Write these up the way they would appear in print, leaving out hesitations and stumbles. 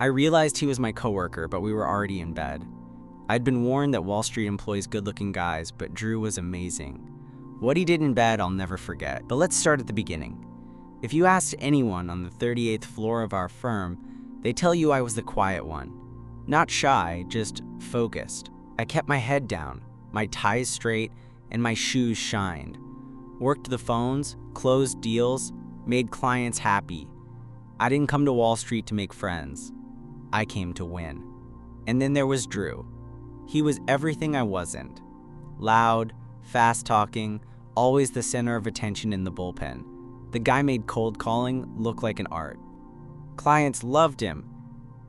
I realized he was my coworker, but we were already in bed. I'd been warned that Wall Street employs good-looking guys, but Drew was amazing. What he did in bed, I'll never forget. But let's start at the beginning. If you asked anyone on the 38th floor of our firm, they tell you I was the quiet one. Not shy, just focused. I kept my head down, my ties straight, and my shoes shined. Worked the phones, closed deals, made clients happy. I didn't come to Wall Street to make friends. I came to win. And then there was Drew. He was everything I wasn't. Loud, fast-talking, always the center of attention in the bullpen. The guy made cold calling look like an art. Clients loved him.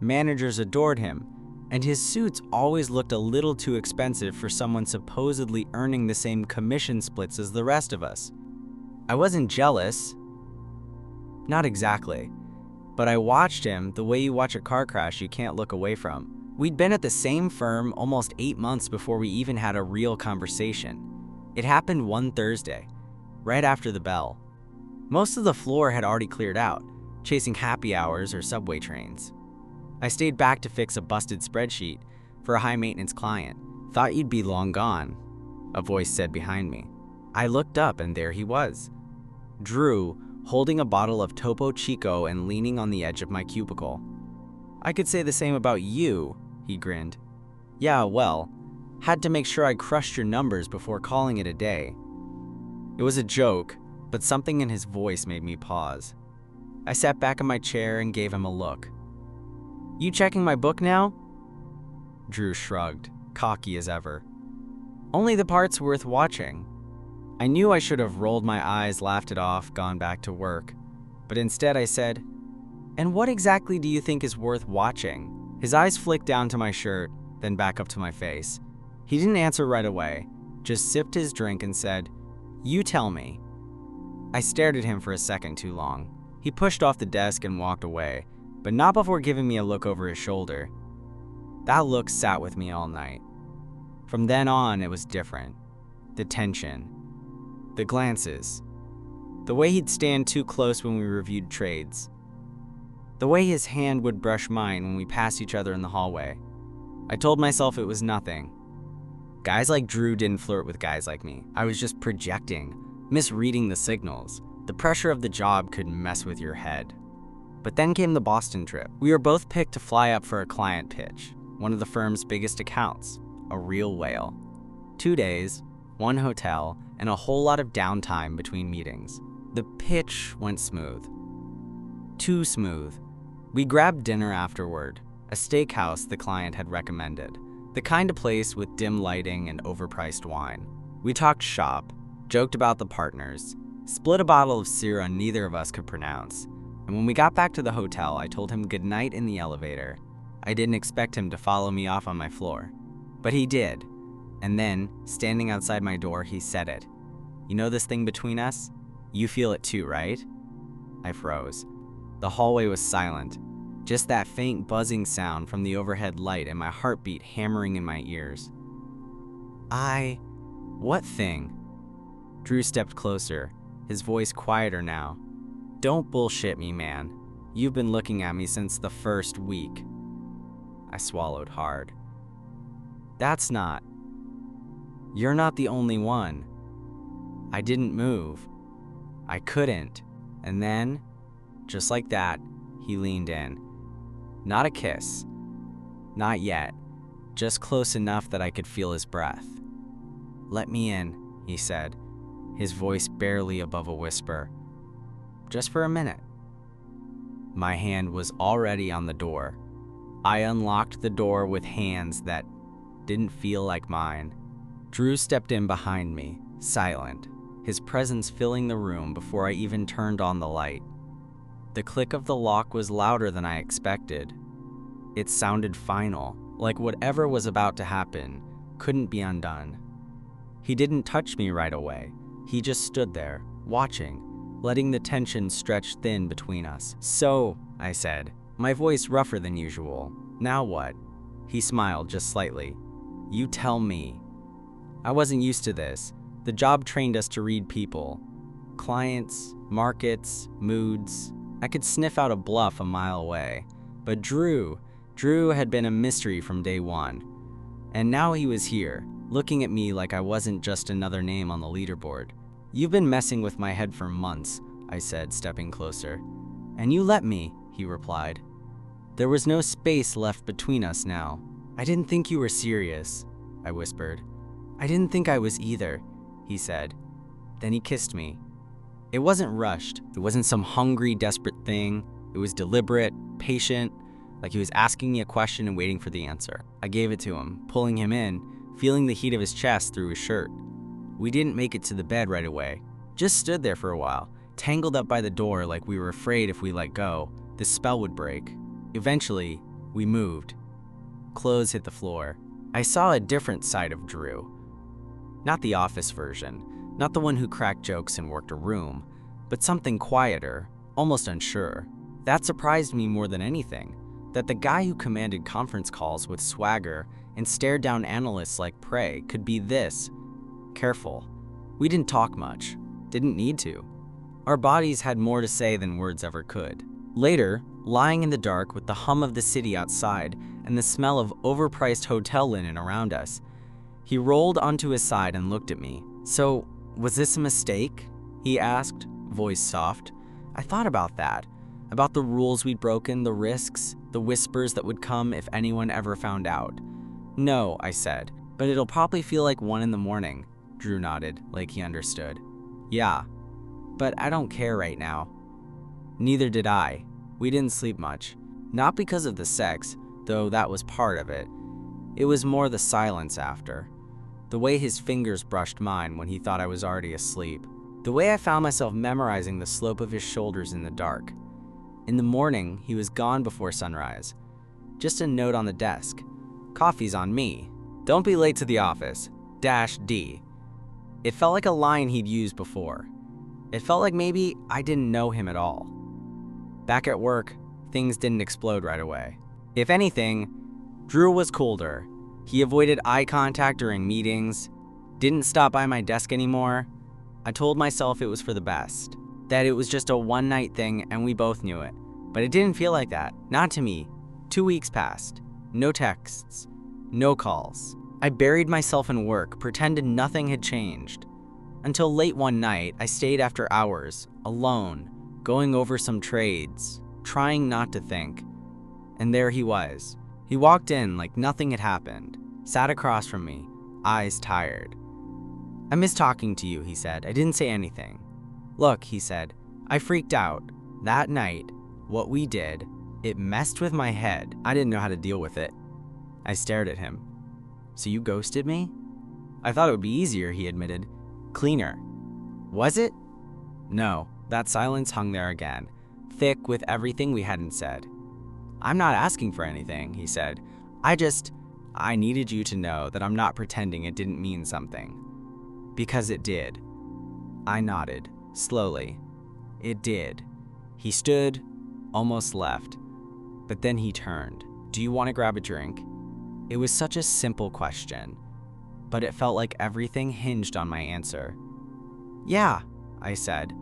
Managers adored him. And his suits always looked a little too expensive for someone supposedly earning the same commission splits as the rest of us. I wasn't jealous. Not exactly. But I watched him the way you watch a car crash you can't look away from. We'd been at the same firm almost 8 months before we even had a real conversation. It happened one Thursday, right after the bell. Most of the floor had already cleared out, chasing happy hours or subway trains. I stayed back to fix a busted spreadsheet for a high-maintenance client. "Thought you'd be long gone," a voice said behind me. I looked up and there he was. Drew, holding a bottle of Topo Chico and leaning on the edge of my cubicle. "I could say the same about you," he grinned. "Yeah, well, had to make sure I crushed your numbers before calling it a day." It was a joke, but something in his voice made me pause. I sat back in my chair and gave him a look. "You checking my book now?" Drew shrugged, cocky as ever. "Only the parts worth watching." I knew I should have rolled my eyes, laughed it off, gone back to work. But instead I said, "And what exactly do you think is worth watching?" His eyes flicked down to my shirt, then back up to my face. He didn't answer right away, just sipped his drink and said, "You tell me." I stared at him for a second too long. He pushed off the desk and walked away, but not before giving me a look over his shoulder. That look sat with me all night. From then on, it was different. The tension. The glances. The way he'd stand too close when we reviewed trades. The way his hand would brush mine when we passed each other in the hallway. I told myself it was nothing. Guys like Drew didn't flirt with guys like me. I was just projecting, misreading the signals. The pressure of the job could mess with your head. But then came the Boston trip. We were both picked to fly up for a client pitch, one of the firm's biggest accounts, a real whale. 2 days, one hotel, and a whole lot of downtime between meetings. The pitch went smooth. Too smooth. We grabbed dinner afterward, a steakhouse the client had recommended, the kind of place with dim lighting and overpriced wine. We talked shop, joked about the partners, split a bottle of Syrah neither of us could pronounce, and when we got back to the hotel, I told him goodnight in the elevator. I didn't expect him to follow me off on my floor, but he did. And then, standing outside my door, he said it. "You know this thing between us? You feel it too, right?" I froze. The hallway was silent, just that faint buzzing sound from the overhead light and my heartbeat hammering in my ears. What thing?" Drew stepped closer, his voice quieter now. "Don't bullshit me, man. You've been looking at me since the first week." I swallowed hard. "That's not. You're not the only one." I didn't move. I couldn't. And then, just like that, he leaned in. Not a kiss. Not yet. Just close enough that I could feel his breath. "Let me in," he said, his voice barely above a whisper. "Just for a minute." My hand was already on the door. I unlocked the door with hands that didn't feel like mine. Drew stepped in behind me, silent, his presence filling the room before I even turned on the light. The click of the lock was louder than I expected. It sounded final, like whatever was about to happen couldn't be undone. He didn't touch me right away. He just stood there, watching, letting the tension stretch thin between us. "So," I said, my voice rougher than usual. "Now what?" He smiled just slightly. "You tell me." I wasn't used to this. The job trained us to read people. Clients, markets, moods. I could sniff out a bluff a mile away. But Drew had been a mystery from day one. And now he was here, looking at me like I wasn't just another name on the leaderboard. "You've been messing with my head for months," I said, stepping closer. "And you let me," he replied. There was no space left between us now. "I didn't think you were serious," I whispered. "I didn't think I was either," he said. Then he kissed me. It wasn't rushed. It wasn't some hungry, desperate thing. It was deliberate, patient, like he was asking me a question and waiting for the answer. I gave it to him, pulling him in, feeling the heat of his chest through his shirt. We didn't make it to the bed right away. Just stood there for a while, tangled up by the door like we were afraid if we let go, the spell would break. Eventually, we moved. Clothes hit the floor. I saw a different side of Drew. Not the office version, not the one who cracked jokes and worked a room, but something quieter, almost unsure. That surprised me more than anything, that the guy who commanded conference calls with swagger and stared down analysts like prey could be this. Careful. We didn't talk much. Didn't need to. Our bodies had more to say than words ever could. Later, lying in the dark with the hum of the city outside and the smell of overpriced hotel linen around us, he rolled onto his side and looked at me. "So, was this a mistake?" he asked, voice soft. I thought about that, about the rules we'd broken, the risks, the whispers that would come if anyone ever found out. "No," I said, "but it'll probably feel like 1 in the morning." Drew nodded, like he understood. "Yeah, but I don't care right now." Neither did I. We didn't sleep much. Not because of the sex, though that was part of it. It was more the silence after. The way his fingers brushed mine when he thought I was already asleep. The way I found myself memorizing the slope of his shoulders in the dark. In the morning, he was gone before sunrise. Just a note on the desk. "Coffee's on me. Don't be late to the office. -D." It felt like a line he'd used before. It felt like maybe I didn't know him at all. Back at work, things didn't explode right away. If anything, Drew was colder. He avoided eye contact during meetings, didn't stop by my desk anymore. I told myself it was for the best, that it was just a one-night thing and we both knew it. But it didn't feel like that, not to me. 2 weeks passed. No texts, no calls. I buried myself in work, pretended nothing had changed. Until late one night, I stayed after hours, alone, going over some trades, trying not to think. And there he was. He walked in like nothing had happened, sat across from me, eyes tired. "I miss talking to you," he said. I didn't say anything. "Look," he said, "I freaked out. That night, what we did, it messed with my head. I didn't know how to deal with it." I stared at him. "So you ghosted me?" "I thought it would be easier," he admitted. "Cleaner." "Was it?" No. That silence hung there again, thick with everything we hadn't said. "I'm not asking for anything," he said. I needed you to know that I'm not pretending it didn't mean something." "Because it did." I nodded, slowly. "It did." He stood, almost left. But then he turned. "Do you want to grab a drink?" It was such a simple question, but it felt like everything hinged on my answer. "Yeah," I said.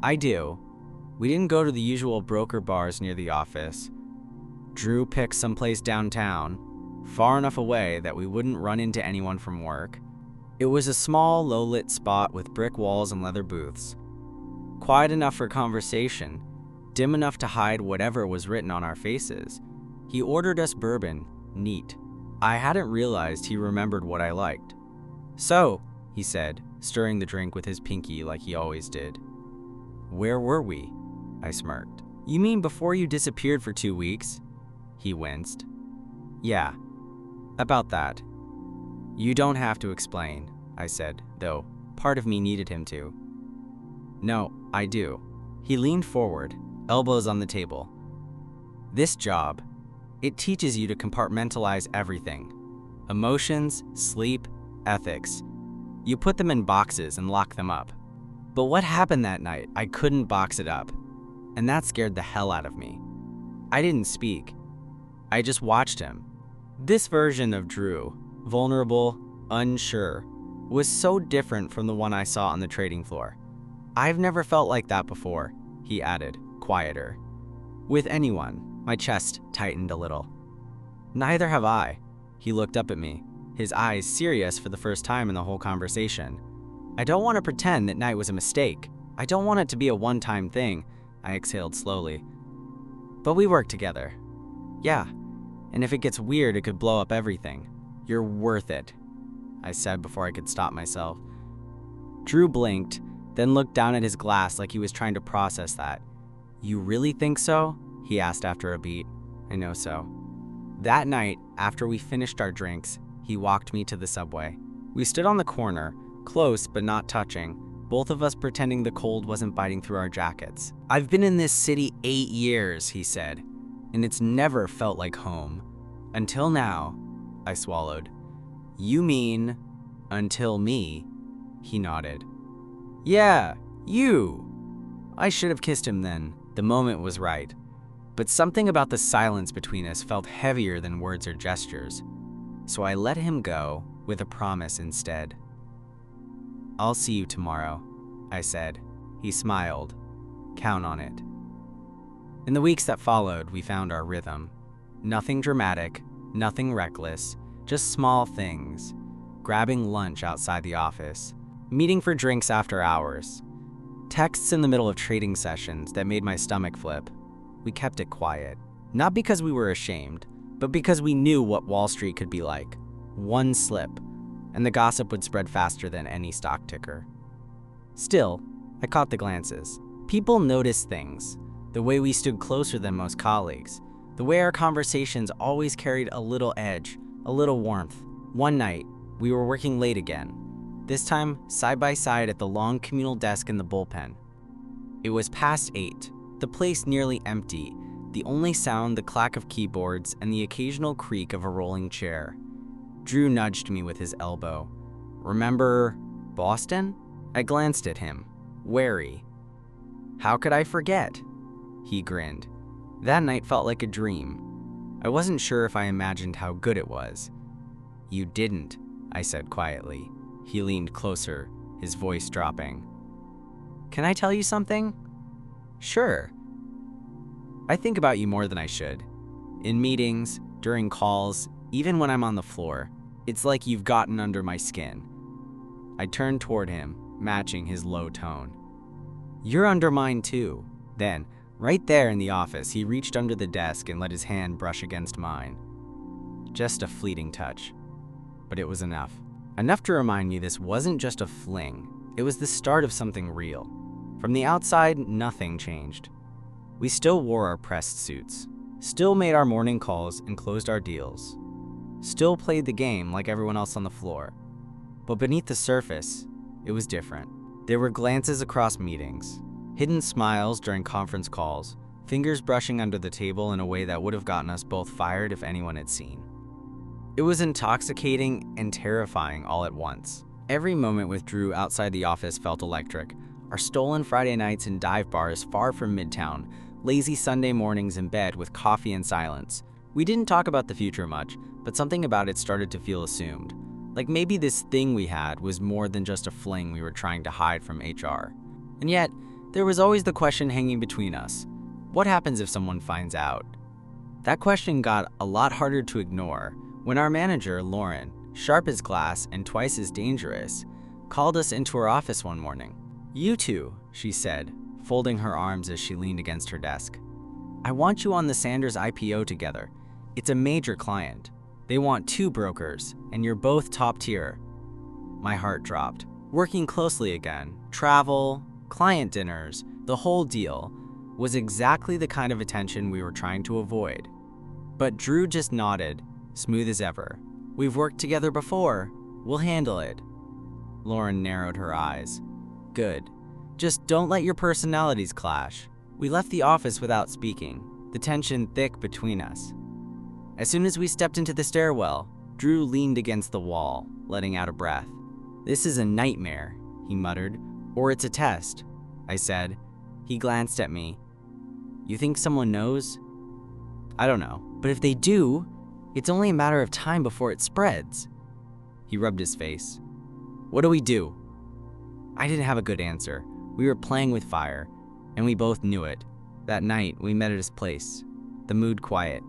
"I do." We didn't go to the usual broker bars near the office. Drew picked someplace downtown, far enough away that we wouldn't run into anyone from work. It was a small, low-lit spot with brick walls and leather booths. Quiet enough for conversation, dim enough to hide whatever was written on our faces. He ordered us bourbon, neat. I hadn't realized he remembered what I liked. "So," he said, stirring the drink with his pinky like he always did. "Where were we?" I smirked. "You mean before you disappeared for 2 weeks?" He winced. "Yeah, about that." "You don't have to explain," I said, though part of me needed him to. "No, I do." He leaned forward, elbows on the table. "This job, it teaches you to compartmentalize everything. Emotions, sleep, ethics. You put them in boxes and lock them up. But what happened that night, I couldn't box it up. And that scared the hell out of me. I didn't speak. I just watched him. This version of Drew, vulnerable, unsure, was so different from the one I saw on the trading floor. "I've never felt like that before," he added, quieter. "With anyone." My chest tightened a little. Neither have I. He looked up at me, his eyes serious for the first time in the whole conversation. I don't want to pretend that night was a mistake. I don't want it to be a one-time thing, I exhaled slowly. But we work together. Yeah, and if it gets weird, it could blow up everything. You're worth it, I said before I could stop myself. Drew blinked, then looked down at his glass like he was trying to process that. You really think so? He asked after a beat. I know so. That night, after we finished our drinks, he walked me to the subway. We stood on the corner, close but not touching, both of us pretending the cold wasn't biting through our jackets. I've been in this city 8 years, he said, and it's never felt like home. Until now, I swallowed. You mean, until me? He nodded. Yeah, you. I should have kissed him then. The moment was right. But something about the silence between us felt heavier than words or gestures. So I let him go with a promise instead. I'll see you tomorrow, I said. He smiled. Count on it. In the weeks that followed, we found our rhythm. Nothing dramatic, nothing reckless, just small things. Grabbing lunch outside the office, meeting for drinks after hours, texts in the middle of trading sessions that made my stomach flip. We kept it quiet, not because we were ashamed, but because we knew what Wall Street could be like. One slip, and the gossip would spread faster than any stock ticker. Still, I caught the glances. People noticed things, the way we stood closer than most colleagues, the way our conversations always carried a little edge, a little warmth. One night, we were working late again, this time side by side at the long communal desk in the bullpen. It was past 8, the place nearly empty, the only sound the clack of keyboards and the occasional creak of a rolling chair. Drew nudged me with his elbow. Remember Boston? I glanced at him, wary. How could I forget? He grinned. That night felt like a dream. I wasn't sure if I imagined how good it was. You didn't, I said quietly. He leaned closer, his voice dropping. Can I tell you something? Sure. I think about you more than I should. In meetings, during calls, even when I'm on the floor, it's like you've gotten under my skin. I turned toward him, matching his low tone. You're under mine too. Then, right there in the office, he reached under the desk and let his hand brush against mine. Just a fleeting touch. But it was enough. Enough to remind me this wasn't just a fling. It was the start of something real. From the outside, nothing changed. We still wore our pressed suits, still made our morning calls and closed our deals, still played the game like everyone else on the floor. But beneath the surface, it was different. There were glances across meetings, hidden smiles during conference calls, fingers brushing under the table in a way that would have gotten us both fired if anyone had seen. It was intoxicating and terrifying all at once. Every moment with Drew outside the office felt electric. Our stolen Friday nights in dive bars far from Midtown, lazy Sunday mornings in bed with coffee and silence. We didn't talk about the future much, but something about it started to feel assumed. Like maybe this thing we had was more than just a fling we were trying to hide from HR. And yet, there was always the question hanging between us. What happens if someone finds out? That question got a lot harder to ignore when our manager, Lauren, sharp as glass and twice as dangerous, called us into her office one morning. You two, she said, folding her arms as she leaned against her desk. I want you on the Sanders IPO together. It's a major client. They want 2 brokers, and you're both top tier. My heart dropped. Working closely again, travel, client dinners, the whole deal, was exactly the kind of attention we were trying to avoid. But Drew just nodded, smooth as ever. We've worked together before. We'll handle it. Lauren narrowed her eyes. Good. Just don't let your personalities clash. We left the office without speaking, the tension thick between us. As soon as we stepped into the stairwell, Drew leaned against the wall, letting out a breath. This is a nightmare, he muttered. Or it's a test, I said. He glanced at me. You think someone knows? I don't know, but if they do, it's only a matter of time before it spreads. He rubbed his face. What do we do? I didn't have a good answer. We were playing with fire, and we both knew it. That night, we met at his place. the mood quiet.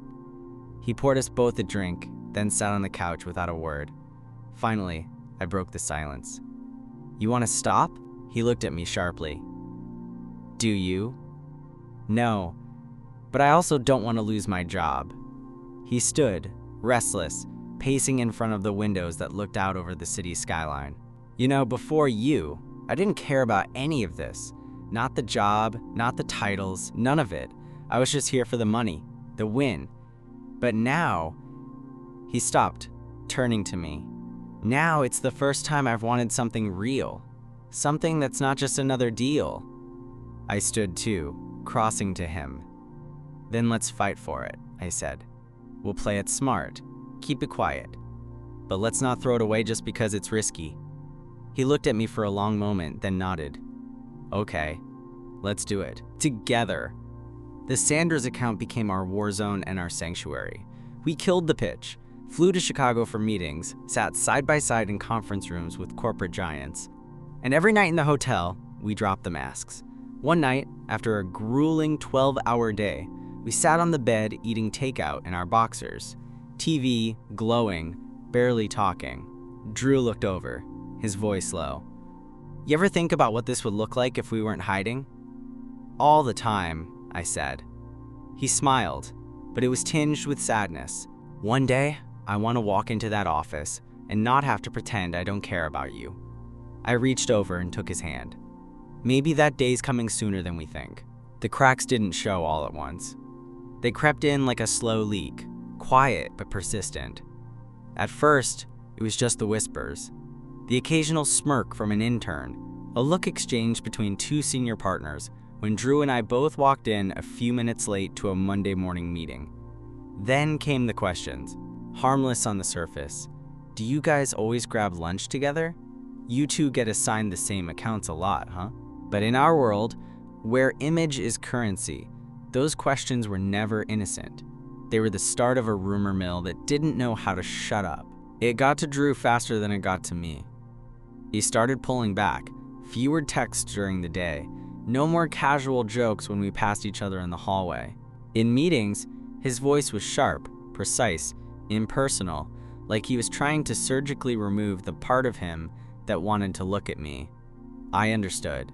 He poured us both a drink, then sat on the couch without a word. Finally, I broke the silence. "You want to stop?" He looked at me sharply. "Do you?" "No, but I also don't want to lose my job." He stood, restless, pacing in front of the windows that looked out over the city skyline. "You know, before you, I didn't care about any of this. Not the job, not the titles, none of it. I was just here for the money, the win. But now," he stopped, turning to me. "Now it's the first time I've wanted something real. Something that's not just another deal." I stood too, crossing to him. "Then let's fight for it," I said. "We'll play it smart, keep it quiet. But let's not throw it away just because it's risky." He looked at me for a long moment, then nodded. "Okay, let's do it. Together." The Sanders account became our war zone and our sanctuary. We killed the pitch, flew to Chicago for meetings, sat side by side in conference rooms with corporate giants. And every night in the hotel, we dropped the masks. One night, after a grueling 12-hour day, we sat on the bed eating takeout in our boxers, TV glowing, barely talking. Drew looked over, his voice low. "You ever think about what this would look like if we weren't hiding?" "All the time," I said. He smiled, but it was tinged with sadness. "One day, I want to walk into that office and not have to pretend I don't care about you." I reached over and took his hand. Maybe that day's coming sooner than we think. The cracks didn't show all at once. They crept in like a slow leak, quiet but persistent. At first, it was just the whispers, the occasional smirk from an intern, a look exchanged between two senior partners when Drew and I both walked in a few minutes late to a Monday morning meeting. Then came the questions, harmless on the surface. "Do you guys always grab lunch together? You two get assigned the same accounts a lot, huh?" But in our world, where image is currency, those questions were never innocent. They were the start of a rumor mill that didn't know how to shut up. It got to Drew faster than it got to me. He started pulling back, fewer texts during the day, no more casual jokes when we passed each other in the hallway. In meetings, his voice was sharp, precise, impersonal, like he was trying to surgically remove the part of him that wanted to look at me. I understood.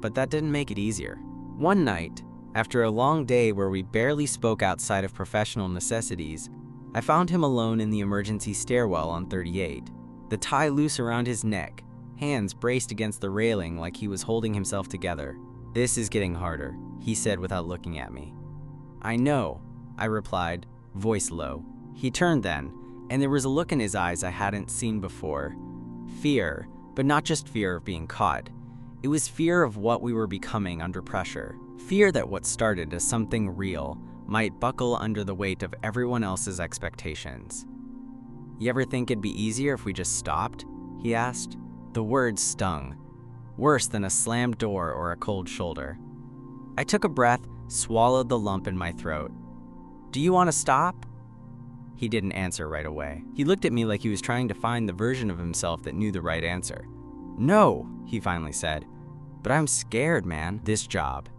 But that didn't make it easier. One night, after a long day where we barely spoke outside of professional necessities, I found him alone in the emergency stairwell on 38, the tie loose around his neck, hands braced against the railing like he was holding himself together. "This is getting harder," he said without looking at me. "I know," I replied, voice low. He turned then, and there was a look in his eyes I hadn't seen before. Fear, but not just fear of being caught. It was fear of what we were becoming under pressure. Fear that what started as something real might buckle under the weight of everyone else's expectations. "You ever think it'd be easier if we just stopped?" he asked. The words stung, worse than a slammed door or a cold shoulder. I took a breath, swallowed the lump in my throat. "Do you want to stop?" He didn't answer right away. He looked at me like he was trying to find the version of himself that knew the right answer. "No," he finally said, "but I'm scared, man. This job,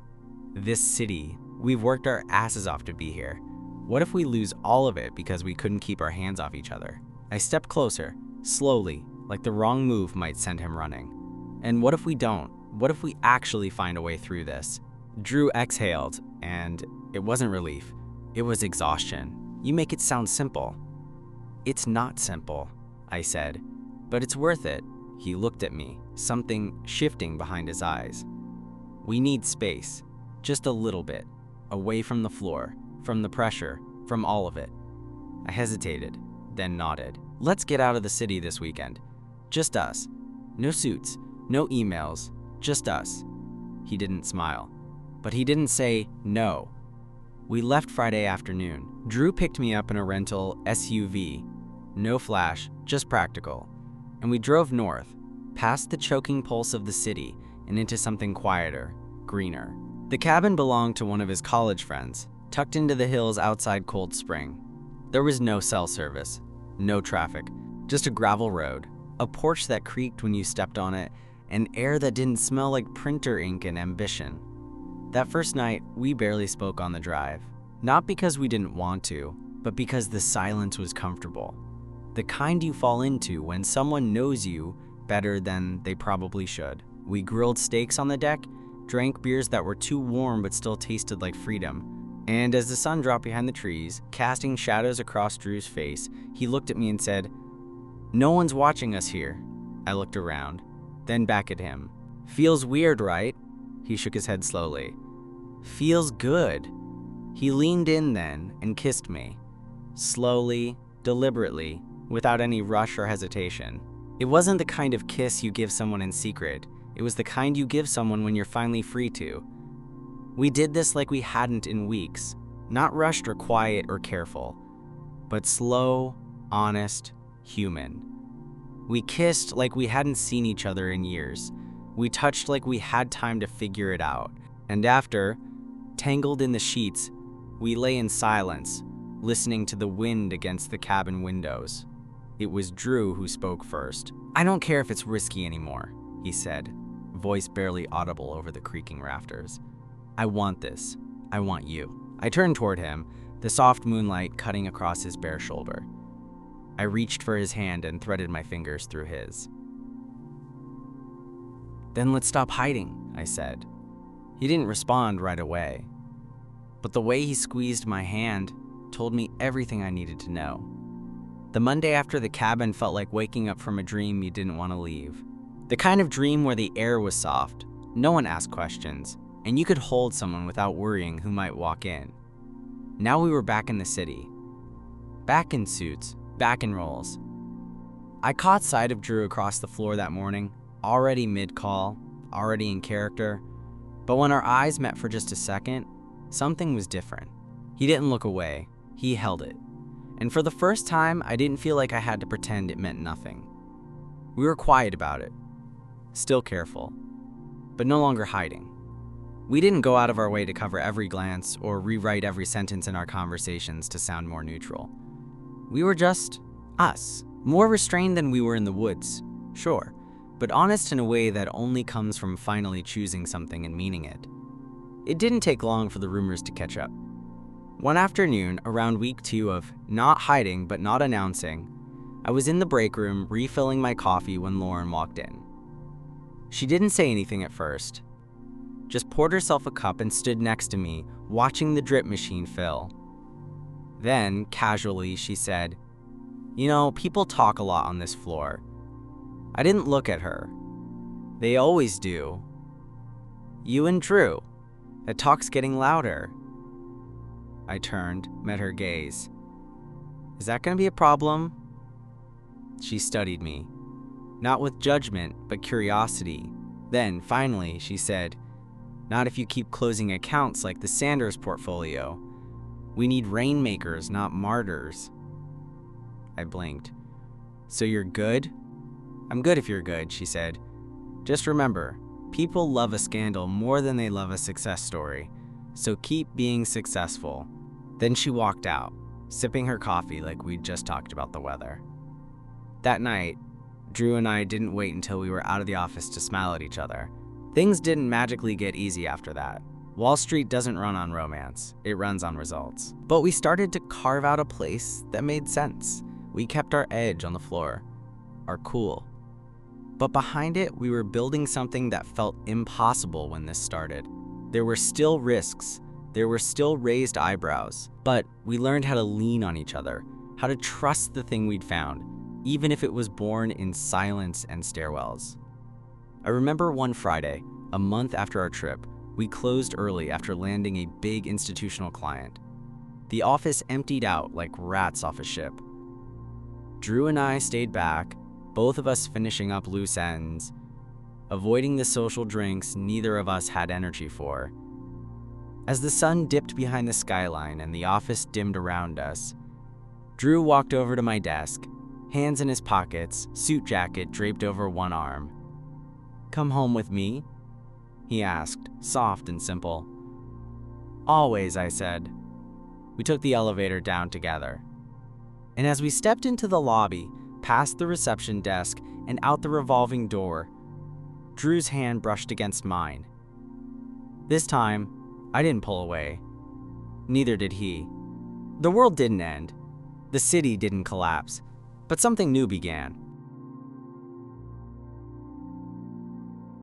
this city, we've worked our asses off to be here. What if we lose all of it because we couldn't keep our hands off each other?" I stepped closer, slowly, like the wrong move might send him running. "And what if we don't? What if we actually find a way through this?" Drew exhaled, and it wasn't relief. It was exhaustion. "You make it sound simple." "It's not simple," I said, "but it's worth it." He looked at me, something shifting behind his eyes. "We need space, just a little bit, away from the floor, from the pressure, from all of it." I hesitated, then nodded. "Let's get out of the city this weekend. Just us. No suits, no emails, just us." He didn't smile, but he didn't say no. We left Friday afternoon. Drew picked me up in a rental SUV. No flash, just practical. And we drove north, past the choking pulse of the city and into something quieter, greener. The cabin belonged to one of his college friends, tucked into the hills outside Cold Spring. There was no cell service, no traffic, just a gravel road, a porch that creaked when you stepped on it, and air that didn't smell like printer ink and ambition. That first night, we barely spoke on the drive. Not because we didn't want to, but because the silence was comfortable. The kind you fall into when someone knows you better than they probably should. We grilled steaks on the deck, drank beers that were too warm but still tasted like freedom. And as the sun dropped behind the trees, casting shadows across Drew's face, he looked at me and said, "No one's watching us here." I looked around, then back at him. "Feels weird, right?" He shook his head slowly. "Feels good." He leaned in then and kissed me. Slowly, deliberately, without any rush or hesitation. It wasn't the kind of kiss you give someone in secret. It was the kind you give someone when you're finally free to. We did this like we hadn't in weeks, not rushed or quiet or careful, but slow, honest, human. We kissed like we hadn't seen each other in years. We touched like we had time to figure it out. And after, tangled in the sheets, we lay in silence, listening to the wind against the cabin windows. It was Drew who spoke first. "I don't care if it's risky anymore," he said, voice barely audible over the creaking rafters. "I want this. I want you." I turned toward him, the soft moonlight cutting across his bare shoulder. I reached for his hand and threaded my fingers through his. "Then let's stop hiding," I said. He didn't respond right away, but the way he squeezed my hand told me everything I needed to know. The Monday after the cabin felt like waking up from a dream you didn't want to leave. The kind of dream where the air was soft, no one asked questions, and you could hold someone without worrying who might walk in. Now we were back in the city. Back in suits, back in roles. I caught sight of Drew across the floor that morning, already mid-call, already in character, but when our eyes met for just a second, something was different. He didn't look away, he held it. And for the first time, I didn't feel like I had to pretend it meant nothing. We were quiet about it, still careful, but no longer hiding. We didn't go out of our way to cover every glance or rewrite every sentence in our conversations to sound more neutral. We were just us, more restrained than we were in the woods, sure, but honest in a way that only comes from finally choosing something and meaning it. It didn't take long for the rumors to catch up. One afternoon, around week 2 of not hiding but not announcing, I was in the break room refilling my coffee when Lauren walked in. She didn't say anything at first, just poured herself a cup and stood next to me, watching the drip machine fill. Then, casually, she said, "You know, people talk a lot on this floor." I didn't look at her. They always do. "You and Drew. That talk's getting louder." I turned, met her gaze. "Is that going to be a problem?" She studied me, not with judgment, but curiosity. Then, finally, she said, "Not if you keep closing accounts like the Sanders portfolio. We need rainmakers, not martyrs." I blinked. "So you're good?" "I'm good if you're good," she said. "Just remember, people love a scandal more than they love a success story, so keep being successful." Then she walked out, sipping her coffee like we'd just talked about the weather. That night, Drew and I didn't wait until we were out of the office to smile at each other. Things didn't magically get easy after that. Wall Street doesn't run on romance, it runs on results. But we started to carve out a place that made sense. We kept our edge on the floor, our cool. But behind it, we were building something that felt impossible when this started. There were still risks, there were still raised eyebrows, but we learned how to lean on each other, how to trust the thing we'd found, even if it was born in silence and stairwells. I remember one Friday, a month after our trip, we closed early after landing a big institutional client. The office emptied out like rats off a ship. Drew and I stayed back, both of us finishing up loose ends, avoiding the social drinks neither of us had energy for. As the sun dipped behind the skyline and the office dimmed around us, Drew walked over to my desk, hands in his pockets, suit jacket draped over one arm. "Come home with me?" he asked, soft and simple. "Always," I said. We took the elevator down together. And as we stepped into the lobby, past the reception desk and out the revolving door, Drew's hand brushed against mine. This time, I didn't pull away. Neither did he. The world didn't end. The city didn't collapse. But something new began.